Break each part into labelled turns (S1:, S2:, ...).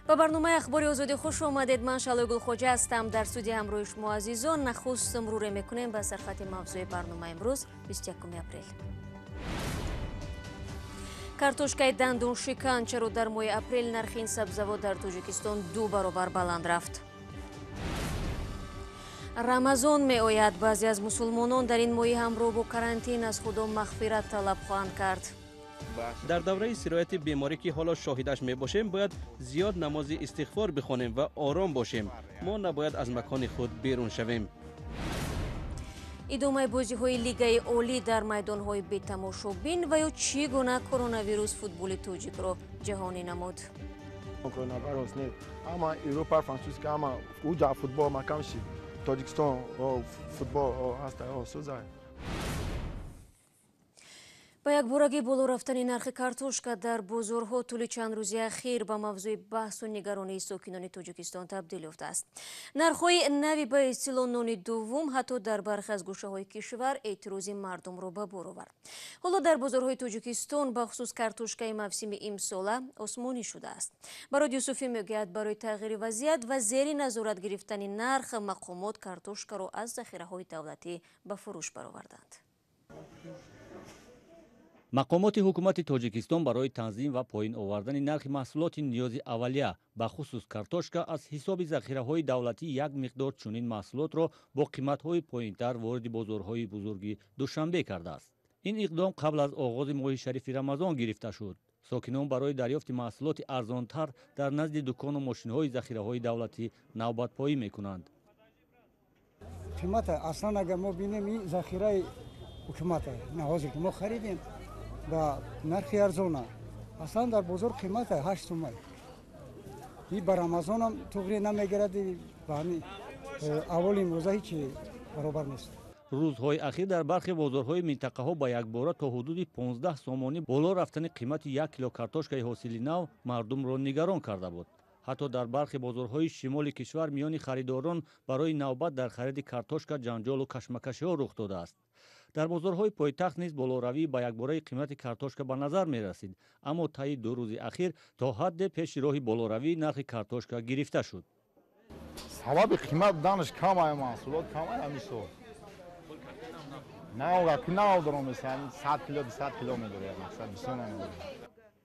S1: با برنامه اخباری آزادی خوش آمدید. من شالوی گلخوجه هستم. در استودیو همراه شما عزیزان نخست مرور میکنیم به سرخط موضوع برنامه امروز 21 اپریل. کартошкаи дандуншикан чаро дар моҳи апрел нархи ин сабзавот дар тоҷикистон 2 баробар баланд рафт. рамазон меояд. баъзе аз мусулмонон дар ин моҳи ҳамроҳ бо карантин аз худо мағфират талаб хоҳанд кард.
S2: дар давраи сирояти беморӣ ки ҳоло шоҳидаш мебошем бояд зиёд намози истиғфор бихонем ва ором бошем. мо набояд аз макони худ берун шавем.
S1: идомаи бозиҳои лигаи олӣ дар майдонҳои бетамошобин ва ё чӣ гуна коронавирус футболи тоҷикро ҷаҳонӣ намуд.
S3: Коронавирус не, ама Европа, Французска, ама уҷа футбол макамши Тоҷикистон футбол ҳаста сӯзай.
S1: ба якборагӣ боло рафтани нархи картошка дар бозорҳо тӯли чанд рӯзи ахир ба мавзӯи баҳсу нигаронии сокинони Тоҷикистон табдил ёфтааст. нархҳои нави ба истилоҳ нони дуввум ҳатто дар бархе аз гӯшаҳои кишвар эътирози мардумро ба бор овард. ҳоло дар бозорҳои Тоҷикистон бахусус картошкаи мавсими имсола осмонӣ шудааст. Барод Юсуфӣ мегӯяд барои тағйири вазъият ва зери назорат гирифтани нарх мақомот картошкаро аз захираҳои давлатӣ ба фурӯш бароварданд.
S4: мақомоти ҳукумати Тоҷикистон барои танзим ва поин овардани нархи маҳсулоти ниёзи аввалия ба хусус картошка аз ҳисоби захираҳои давлатӣ як миқдор чунин маҳсулотро бо қиматҳои поинтар ворди бозорҳои бузурги Душанбе кардааст. ин иқдом қабл аз оғози моҳи шарифи Рамазон гирифта шуд. сокинон барои дарёфти маҳсулоти арзонтар дар назди дукону мошинҳои захираҳои давлатӣ навбатпоӣ мекунанд.
S5: қимата аслан агар мо бинем ин захираи ҳукумата ҳозир ки мо харидем ба нархи арзона аслан дар бозор қимата 8 сомай. И ба Рамазонам туғри намегирад, ба аввали имрӯза ҳичи баробар нест.
S4: рӯзҳои ахир дар бархи бозорҳои минтақаҳо ба якбора то ҳудуди 15 сомонӣ боло рафтани қимати 1 кило картошкаи ҳосили нав мардумро нигарон карда буд. ҳатто дар бархи бозорҳои шимоли кишвар миёни харидорон барои навбат дар хариди картошка ҷанҷолу кашмакашиҳо рух додааст. дар бозорҳои пойтахт низ болоравӣ ба якбораи қимати картошка ба назар мерасид, аммо таи 2 рӯзи ахир то ҳадде пеши роҳи болоравӣ нархи картошка гирифта шуд.
S6: сабаби қимат данш камай маҳсулот камай амисо наога ки наодором месан 100 кило 200 кило медорад мақсад бисёр намедорад.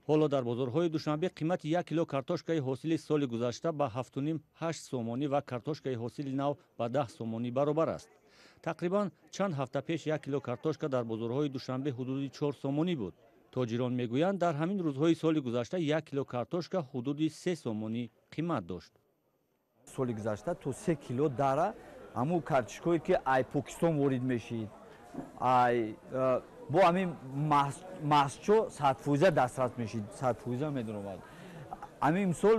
S4: ҳоло дар бозорҳои Душанбе қимати 1 кило картошкаи ҳосили соли гузашта ба 7.5-8 сомонӣ ва картошкаи ҳосили нав ба 10 сомонӣ баробар аст. тақрибан чанд ҳафта пеш 1 кило картошка дар бозорҳои Душанбе ҳудуди 4 сомонӣ буд. тоҷирон мегӯянд дар ҳамин рӯзҳои соли гузашта 1 кило картошка ҳудуди 3 сомонӣ қимат дошт.
S7: соли гузашта то 3 кило дара аму картошкое ки ай Покистон ворид мешид ай бо ҳамин маҳсчо 100% дастрас мешид, 100% медоромад. ҳамин имсол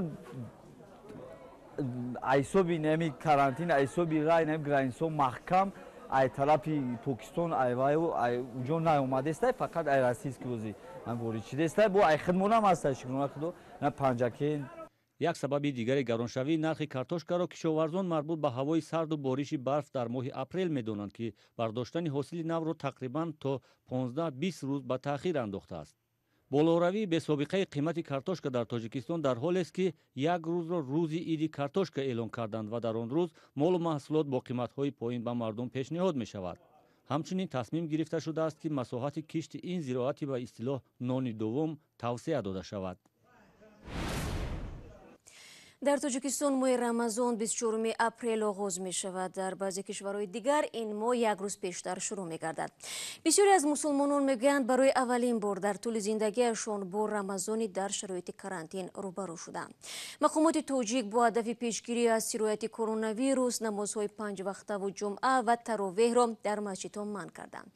S7: айсоби нами карантин айсоби ғай нами гранисон маҳкам ай тарафи Покистон айваю ай уҷо наомадестай фақат ай российскиози ам ворид шидестай бо ай хидмонам ҳастай шукрона худо на панҷакен.
S4: як сабаби дигари гароншавии нархи картошкаро кишоварзон марбут ба ҳавои сарду бориши барф дар моҳи апрел медонанд ки бардоштани ҳосили навро тақрибан то 15-20 рӯз ба таъхир андохтааст. болоравии бесобиқаи қимати картошка дар Тоҷикистон дар ҳолест ки як рӯзро рӯзи иди картошка эълон карданд ва дар он рӯз молу маҳсулот бо қиматҳои поин ба мардум пешниҳод мешавад. ҳамчунин тасмим гирифта шудааст ки масоҳати кишти ин зироати ба истилоҳ нони дуввум тавсея дода шавад.
S1: дар Тоҷикистон моҳи Рамазон 24 апрел оғоз мешавад. дар баъзе кишварҳои дигар ин моҳ як рӯз пештар шурӯъ мегардад. бисёре аз мусулмонон мегӯянд барои аввалин бор дар тӯли зиндагиашон бо Рамазони дар шароити карантин рӯбарӯ шуданд. мақомоти тоҷик бо ҳадафи пешгирӣ аз сирояти коронавирус намозҳои 5 вақтаву ҷумъа ва таровеҳро дар масҷидҳо манъ карданд.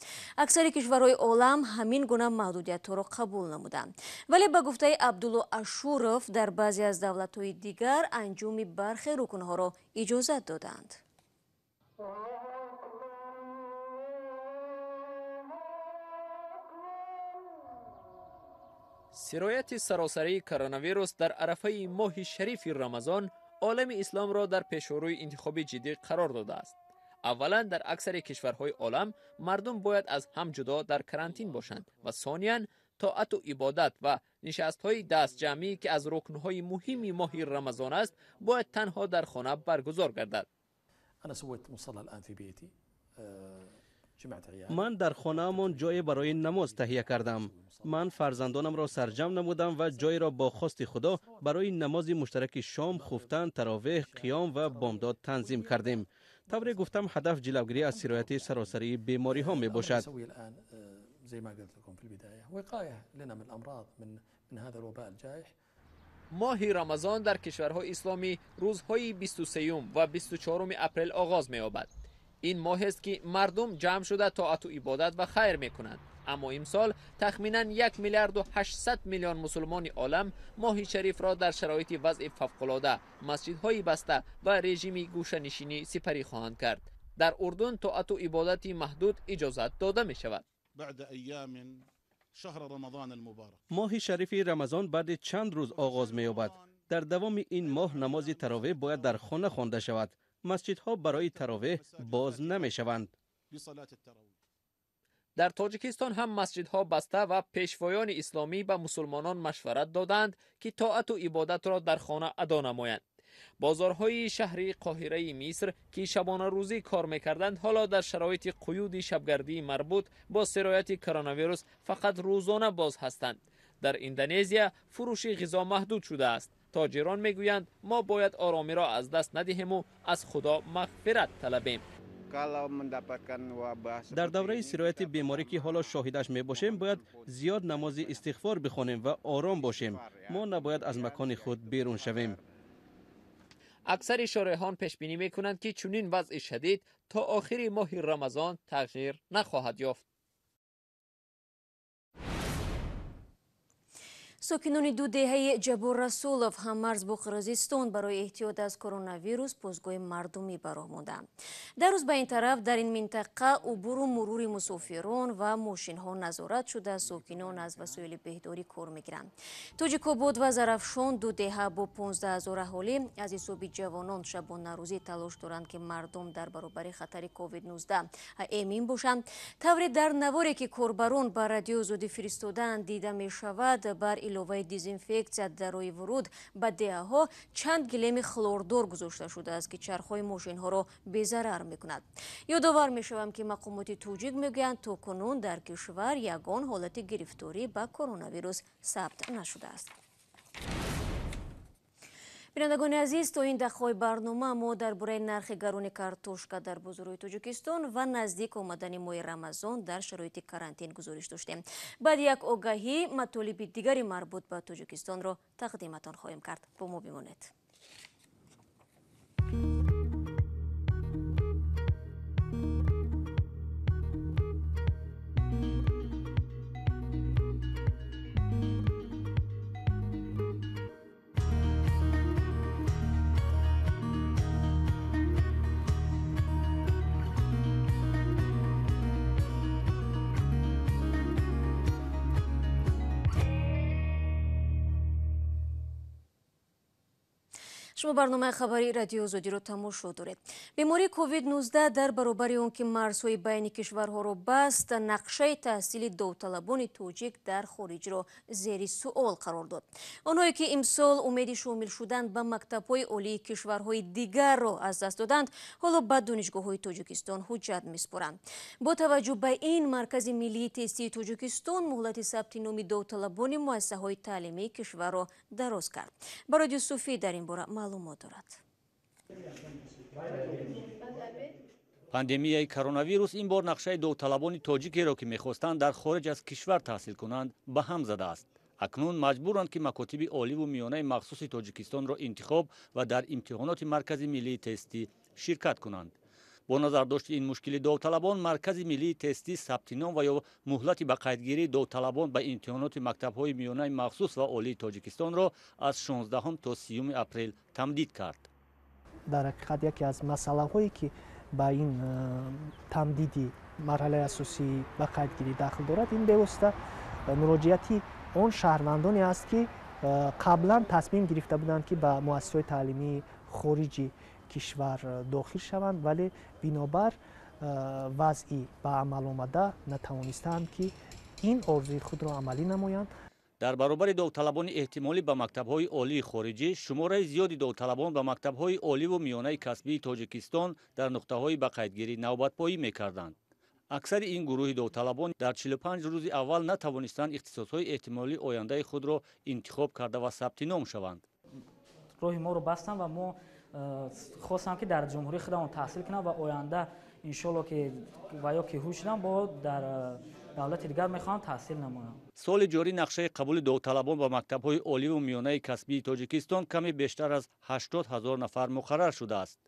S1: аксари кишварҳои олам ҳамин гуна маҳдудиятҳоро қабул намуданд. вале ба гуфтаи Абдулло Ашуров дар баъзе аз давлатҳои дигар анҷоми бархе рукнҳоро иҷозат доданд.
S8: сирояти саросарии коронавирус дар арафаи моҳи шарифи Рамазон олами исломро дар пешорӯи интихоби ҷиддӣ қарор додааст. аввалан дар аксари кишварҳои олам мардум бояд аз ҳам ҷудо дар карантин бошанд ва сониян طاعت و عبادت و نشست‌های دست جمعی که از رکن‌های مهم ماه رمضان است باید تنها در خانه برگزار گردد.
S2: من در خانه‌مان جای برای نماز تهیه کردم. من فرزندانم را سرجم نمودم و جای را با خواست خدا برای نماز مشترک شام، خفتن، تراویح، قیام و بامداد تنظیم کردیم. طوری گفتم هدف جلوگیری از سرایت سراسری بیماری ها می باشد.
S8: ماه رمضان در کشورهای اسلامی روزهای 23 و 24 اپریل آغاز می یابد. این ماه است که مردم جمع شده طاعت و عبادت و خیر می کنند. اما امسال تخمینا 1 میلیارد و 800 میلیون مسلمان عالم ماه شریف را در شرایط وضع فوق‌العاده، مسجدهای بسته و رژیم گوشه‌نشینی سپری خواهند کرد. در اردن طاعت و عبادت محدود اجازت داده می شود.
S2: ماه شریف رمضان بعد چند روز آغاز می یابد. در دوام این ماه نماز تراویح باید در خانه خوانده شود. مسجدها برای تراویح باز نمی شوند.
S8: در تاجیکستان هم مسجدها بسته و پیشوایان اسلامی به مسلمانان مشورت دادند که طاعت و عبادت را در خانه ادا نمایند. بازارهای شهری قاهره مصر که شبانه روزی کار می‌کردند حالا در شرایط قیود شبگردی مربوط با سرایت کرونا ویروس فقط روزانه باز هستند. در اندونزیا فروش غذا محدود شده است. تاجران میگویند ما باید آرامی را از دست ندهیم و از خدا مغفرت طلبیم.
S2: در دوره سرایت بیماری که حالا شاهدش می باشیم باید زیاد نماز استغفار بخوانیم و آرام باشیم. ما نباید از مکان خود بیرون شویم.
S8: اکثر شارحان پیش بینی میکنند که چنین وضع شدید تا آخر ماه رمضان تغییر نخواهد یافت.
S1: ساکنان دو دهه جبور رسولов هممرز با قرقیزستان برای احتیاط از کرونا ویروس پوزگاه مردمی براه ماندند. در روز به این طرف در این منطقه عبور و مرور مسافران و ماشین ها نظارت شده. ساکنان از وسایل بهداری کار میگیرند. تاجیک‌آباد و زرافشان دو دهه با 15,000 اهالی از حساب جوانان شبانه روزی تلاش دارند که مردم در برابر خطر کووید 19 امین باشند. طوری در نواری که کاربران بر رادیو زودی فرستادند دیده می شود بر علاوه دیزینفکسیا درای ورود به دهه‌ها چند گلیم خلوردار گذاشته شده است که چرخ‌های ماشین ها را بی‌ضرر می‌کند. یادآور می‌شوم که مقامات توجیک می‌گویند تا کنون در کشور یگان حالت گرفتاری به کرونا ویروس ثبت نشده است. بینندگان عزیز، تا این دقیقه برنامه ما درباره نرخ گران کارتوشکا در بازارهای تاجیکستان و نزدیک آمدن ماه رمضان در شرایط کارانتین گزارش داشتیم. بعد یک آگاهی مطالب دیگری مربوط به تاجیکستان را تقدیمتان خواهیم کرد. با ما بمانید. شما برنامه خبری رادیو زودی رو تماشا دارید. بیماری کووید 19 در برابر اون که مرزهای بین کشورها رو بست، نقشه تحصیل داوطلبان تاجیک در خارج رو زیر سوال قرار داد. آنهایی که امسال امید شامل شدن به مکتب‌های عالی کشورهای دیگر رو از دست دادند، حالا به دانشگاه‌های تاجیکستان حجت می‌سپارند. با توجه به این، مرکز ملی تستی تاجیکستان مهلت ثبت نام داوطلبان مؤسسه‌های تعلیمی کشور را دراز کرد. برای یوسفی در این باره معلومات دارد.
S4: پاندمیای کرونا ویروس این بار نقشه داوطلبان تاجیکی را که می‌خواستند در خارج از کشور تحصیل کنند به هم زده است. اکنون مجبورند که مکاتب عالی و میانه مخصوص تاجیکستان را انتخاب و در امتحانات مرکز ملی تستی شرکت کنند. با نظر داشت این مشکل داوطلبان، مرکز ملی تستی ثبت نام و یا مهلت به قیدگیری داوطلبان به امتحانات مکتب‌های میانه مخصوص و عالی تاجیکستان را از 16 تا 30 اپریل تمدید کرد.
S9: در حقیقت یکی از مسائلی که با این تمدیدی مرحله اساسی به قیدگیری داخل دارد، این بواسطه مراجعتی اون شهروندانی است که قبلا تصمیم گرفته بودند که به مؤسسات تعلیمی خارجی کشور داخل شوند، ولی بنابر وضعی به عمل آمده نتوانستند که ин орзуи худро амалӣ намоянд.
S4: дар баробари довталабони эҳтимолӣ ба мактабҳои олии хориҷӣ шумораи зиёди довталабон ба мактабҳои оливу миёнаи касбии тоҷикистон дар нуқтаҳои ба қайдгирӣ навбатпоӣ мекарданд. аксари ин гурӯҳи довталабон дар 45 рӯзи аввал натавонистанд ихтисосҳои эҳтимолии ояндаи худро интихоб карда ва сабти ном шаванд.
S10: роҳи моро бастам ва мо хостам ки дар ҷумҳурии худамон таҳсил кунам ва оянда иншоалло ки ва ё ки ҳуш шудам бо дар давлати дигар мехоҳам таҳсил намоям.
S4: соли ҷорӣ нақшаи қабули довталабон ба мактабҳои оливу миёнаи касбии тоҷикистон каме бештар аз 80 000 нафар муқаррар шудааст.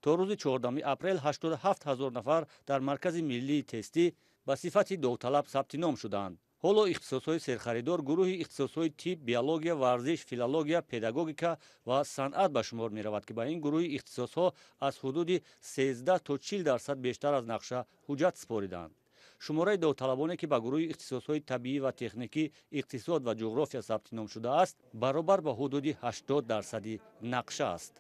S4: то рӯзи 14 апрел 87 000 нафар дар маркази миллии тестӣ ба сифати довталаб сабти ном шуданд. ҳоло ихтисосҳои серхаридор гурӯҳи ихтисосҳои тиб, биология, варзиш, филология, педагогика ва санъат ба шумор меравад ки ба ин гурӯҳи ихтисосҳо аз ҳудуди 13 то 40% бештар аз нақша ҳуҷҷат спориданд. шумораи довталабоне ки ба гурӯҳи ихтисосҳои табиӣ ва техникӣ, иқтисод ва ҷуғрофия сабти ном шудааст, баробар ба ҳудуди 80% нақша аст.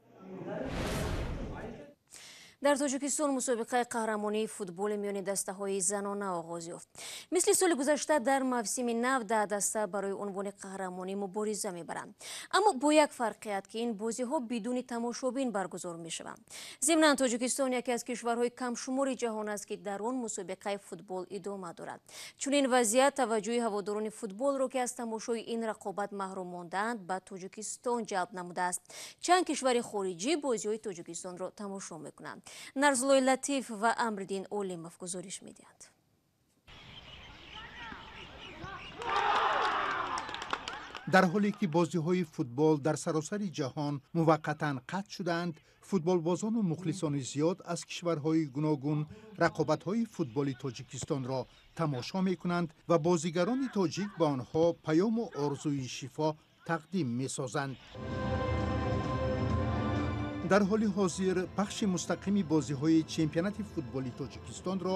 S1: дар тоҷикистон мусобиқаи қаҳрамонии футболи миёни дастаҳои занона оғоз ёфт. мисли соли гузашта дар мавсими нав 10 даста барои унвони қаҳрамонӣ мубориза мебаранд. аммо бо як фарқият ки ин бозиҳо бидуни тамошобин баргузор мешаванд. зимнан тоҷикистон яке аз кишварҳои камшумори ҷаҳон аст ки дар он мусобиқаи футбол идома дорад. чунин вазъият таваҷҷӯҳи ҳаводорони футболро ки аз тамошои ин рақобат маҳрум мондаанд ба тоҷикистон ҷалб намудааст. чанд кишвари хориҷӣ бозиҳои тоҷикистонро тамошо мекунанд. нарзуллои латиф ва амриддин олимов гузориш медиҳанд.
S11: дар ҳоле ки бозиҳои футбол дар саросари ҷаҳон муваққатан қатъ шуданд, футболбозону мухлисони зиёд аз кишварҳои гуногун рақобатҳои футболи тоҷикистонро тамошо мекунанд ва бозигарони тоҷик ба онҳо паёму орзуи шифо тақдим месозанд. дар ҳоли ҳозир пахши мустақими бозиҳои чемпионати футболи тоҷикистонро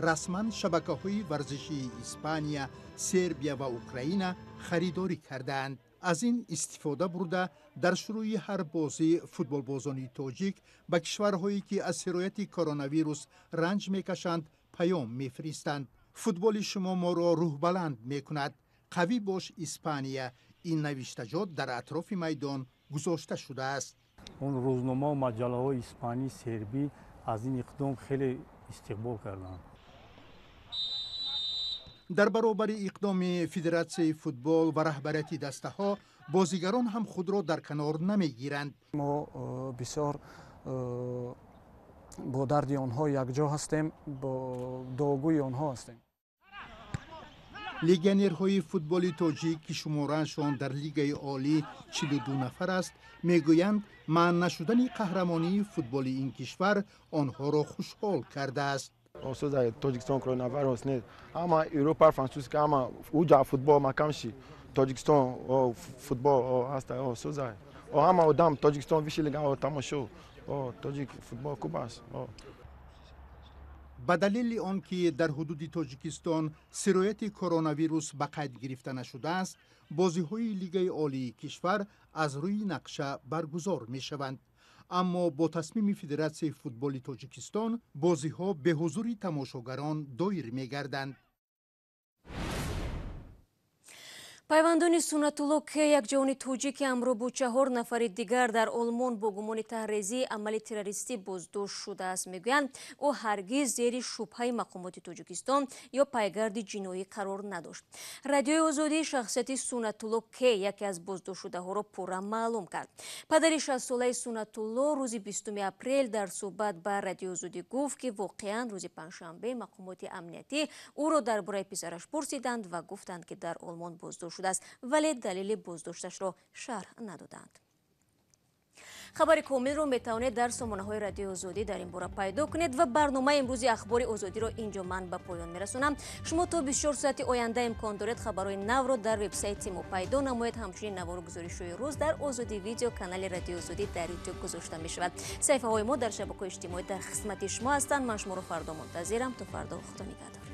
S11: расман шабакаҳои варзишии Испания, Сербия ва Украина харидорӣ кардаанд. аз ин истифода бурда дар шурӯъи ҳар бозӣ футболбозони тоҷик ба кишварҳое ки аз сирояти коронавирус ранҷ мекашанд паём мефиристанд. футболи шумо моро рӯҳбаланд мекунад. қавӣ бош Испания. ин навиштаҷот дар атрофи майдон гузошта шудааст.
S12: اون روزنامه و مجله های اسپانی سربی از این اقدام خیلی استقبال کردند.
S11: در برابر اقدام فدراسیون فوتبال و رهبریت دسته‌ها بازیگران هم خود را در کنار نمیگیرند.
S13: ما بسیار با درد آنها یکجا هستیم، با دعاگوی آنها هستیم.
S11: لگنرهای فوتبال تاجیک که شماره‌شان در لیگ عالی 42 نفر است میگویند منع نشدن قهرمانی فوتبال این کشور آنها را خوشحال کرده است.
S3: Also Tajikistan coronavirus ne ama Avrupa Fransuska ama uca futbol makamshi Tajikistan o futbol o hasta o sozai o ama odam Tajikistan vishiliga o tamasho o Tajik futbol kubas o
S11: به دلیل آنکه در حدود تاجیکستان سرایت کرونا ویروس به قید گرفته نشده است، بازی‌های لیگ عالی کشور از روی نقشه برگزار می‌شوند. اما با تصمیم فدراسیون فوتبال تاجیکستان بازی‌ها به حضور تماشاگران دایر می‌گردند.
S1: пайвандони Сунатулло К якҷони тоҷики амро бо 4 нафари дигар дар Олмон бо гумони таҳризии амали террористӣ боздошт шудааст. мегӯянд ӯ ҳаргиз зери шубҳаи мақомоти Тоҷикистон ё пайгарди ҷиноӣ қарор надошт. Радиои Озодӣ шахсияти Сунатулло К яке аз боздоштшудаҳоро пурра маълум кард. падари 60-солаи Сунатулло рӯзи 20 апрел дар суҳбат ба Радиои Озодӣ гуфт ки воқеан рӯзи панҷшанбе мақомоти амниятӣ ӯро дар бораи писараш пурсиданд ва гуфтанд ки дар Олмон боздошт шудааст, вале далели боздошташро шарҳ надоданд. хабари комилро метавонед дар сомонаҳои Радиои Озодӣ дар ин бора пайдо кунед ва барномаи имрӯзи ахбори Озодиро инҷо ман ба поён мерасонам. шумо то 24 соати оянда имкон доред хабарҳои навро дар вебсайти мо пайдо намоед. ҳамчунин навору гузоришҳои рӯз дар Озодӣ видео канали Радиои Озодӣ дар ютуб гузошта мешавад. саҳифаҳои мо дар шабакаҳои иҷтимоӣ дар хизмати шумо ҳастанд. ман шуморо фардо мунтазирам. то фардо худо нигаҳдор.